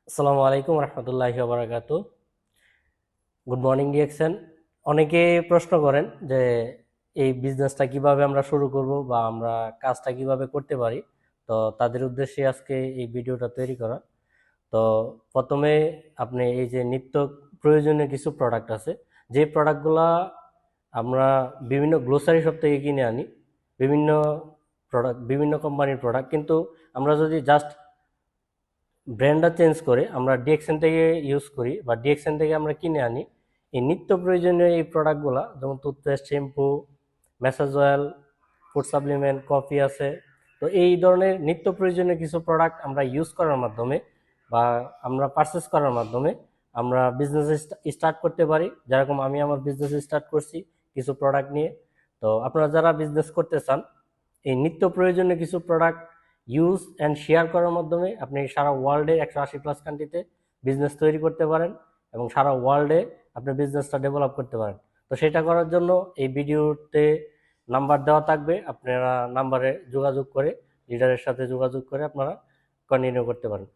আসসালামু আলাইকুম রহমতুল্লাহি ওয়া বারাকাতুহু। Good morning DXN. অনেকে প্রশ্ন করেন যে এই বিজনেসটা কিভাবে আমরা শুরু করব বা আমরা কাজটা কিভাবে করতে পারি। তো তাদের উদ্দেশ্যে আজকে এই ভিডিওটা তৈরি করা। তো প্রথমে আপনি এই যে নিত্য প্রয়োজনীয় কিছু প্রোডাক্ট আছে, যে প্রোডাক্টগুলা আমরা বিভিন্ন গ্লোসারি শপ থেকে কিনে আনি, বিভিন্ন প্রোডাক্ট, বিভিন্ন কোম্পানির প্রোডাক্ট, কিন্তু আমরা যদি জাস্ট ব্র্যান্ডটা চেঞ্জ করে আমরা ডিএক্সএন থেকে ইউজ করি বা ডিএক্সএন থেকে আমরা কিনে আনি এই নিত্য প্রয়োজনীয় এই প্রোডাক্টগুলো, যেমন toothpaste, shampoo, massage oil, food supplement, coffee আছে। তো এই ধরনের নিত্য প্রয়োজনীয় কিছু প্রোডাক্ট আমরা ইউজ করার মাধ্যমে বা আমরা পারচেস করার মাধ্যমে আমরা বিজনেস স্টার্ট করতে পারি। যেরকম আমি আমার বিজনেস স্টার্ট করছি কিছু প্রোডাক্ট নিয়ে। তো আপনারা যারা বিজনেস করতে চান, এই নিত্য প্রয়োজনীয় কিছু প্রোডাক্ট ইউজ অ্যান্ড শেয়ার করার মাধ্যমে আপনি সারা ওয়ার্ল্ডে 180+ কান্ট্রিতে বিজনেস তৈরি করতে পারেন এবং সারা ওয়ার্ল্ডে আপনি বিজনেসটা ডেভেলপ করতে পারেন। তো সেটা করার জন্য এই ভিডিওতে নাম্বার দেওয়া থাকবে, আপনারা নাম্বারে যোগাযোগ করে, লিডারের সাথে যোগাযোগ করে আপনারা কন্টিনিউ করতে পারেন।